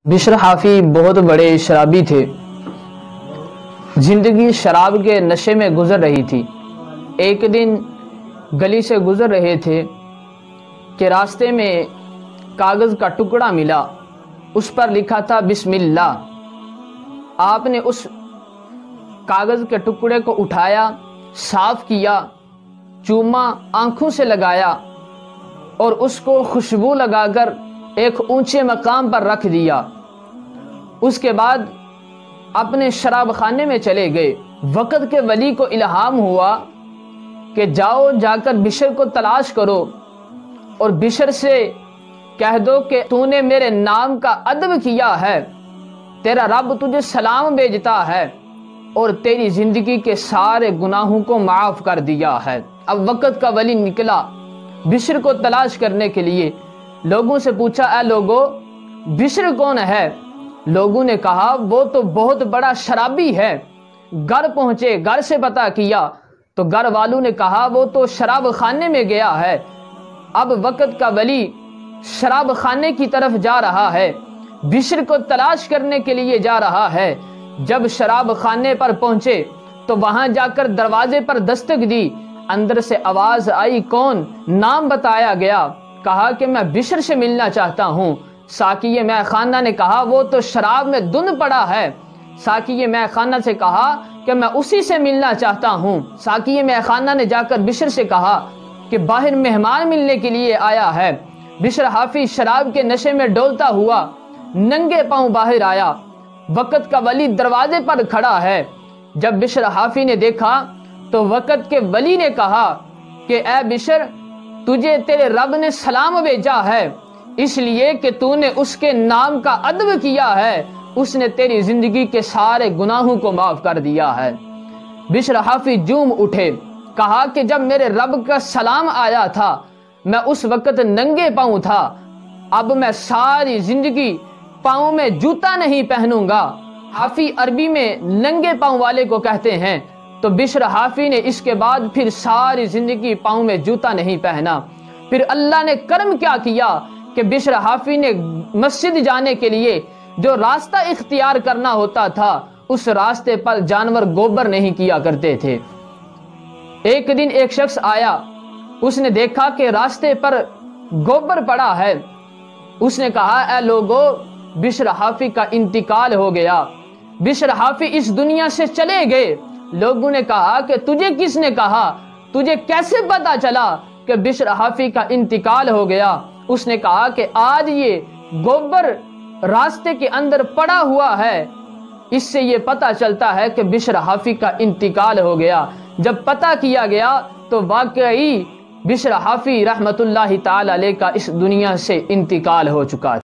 बिशर हाफी बहुत बड़े शराबी थे। जिंदगी शराब के नशे में गुजर रही थी। एक दिन गली से गुजर रहे थे कि रास्ते में कागज़ का टुकड़ा मिला। उस पर लिखा था बिस्मिल्लाह। आपने उस कागज़ के टुकड़े को उठाया, साफ किया, चूमा आंखों से लगाया और उसको खुशबू लगाकर एक ऊंचे मकाम पर रख दिया। उसके बाद अपने शराब खाने में चले गए। वक़्त के वली को इल्हाम हुआ कि जाओ, जाकर बिशर को तलाश करो और बिशर से कह दो कि तूने मेरे नाम का अदब किया है, तेरा रब तुझे सलाम भेजता है और तेरी ज़िंदगी के सारे गुनाहों को माफ़ कर दिया है। अब वक़्त का वली निकला बिशर को तलाश करने के लिए। लोगों से पूछा, ऐ लोगो, बिशर कौन है? लोगों ने कहा, वो तो बहुत बड़ा शराबी है। घर पहुंचे, घर से पता किया तो घर वालों ने कहा, वो तो शराब खाने में गया है। अब वक़्त का वली शराब खाने की तरफ जा रहा है, बिशर को तलाश करने के लिए जा रहा है। जब शराब खाने पर पहुंचे तो वहां जाकर दरवाजे पर दस्तक दी। अंदर से आवाज आई, कौन? नाम बताया गया। कहा कि मैं बिशर से मिलना चाहता हूं। साकिये मैं खाना ने कहा, वो तो शराब में धुंध पड़ा है। साकिये मैं खाना से कहा कि मैं उसी से मिलना चाहता हूं। साकिये मैं खाना ने जाकर बिशर से कहा कि बाहर मेहमान मिलने के लिए आया है। बिशर हाफी शराब के नशे में डोलता हुआ नंगे पांव बाहर आया। वक़्त का वली दरवाजे पर खड़ा है। जब बिशर हाफी ने देखा तो वक़्त के वली ने कहा कि ए बिशर, तुझे तेरे रब ने सलाम भेजा है, इसलिए कि तूने उसके नाम का अदब किया है। उसने तेरी जिंदगी के सारे गुनाहों को माफ कर दिया है। बिशर हाफी झूम उठे, कहा कि जब मेरे रब का सलाम आया था मैं उस वक़्त नंगे पांव था, अब मैं सारी जिंदगी पाँव में जूता नहीं पहनूंगा। हाफी अरबी में नंगे पाँव वाले को कहते हैं। तो बिशर हाफी ने इसके बाद फिर सारी जिंदगी पाँव में जूता नहीं पहना। फिर अल्लाह ने कर्म क्या किया कि बिशर हाफी ने मस्जिद जाने के लिए जो रास्ता इख्तियार करना होता था, उस रास्ते पर जानवर गोबर नहीं किया करते थे। एक दिन एक शख्स आया, उसने देखा कि रास्ते पर गोबर पड़ा है। उसने कहा, ऐ लोगो, बिशर हाफी का इंतकाल हो गया। बिशर हाफी इस दुनिया से चले गए। लोगों ने कहा कि तुझे किसने कहा? तुझे कैसे पता चला कि बिशर हाफी का इंतकाल हो गया? उसने कहा कि आज ये गोबर रास्ते के अंदर पड़ा हुआ है, इससे ये पता चलता है कि बिशर हाफी का इंतकाल हो गया। जब पता किया गया तो वाकई बिशर हाफी रहमतुल्लाहि ताला अलैह का इस दुनिया से इंतकाल हो चुका।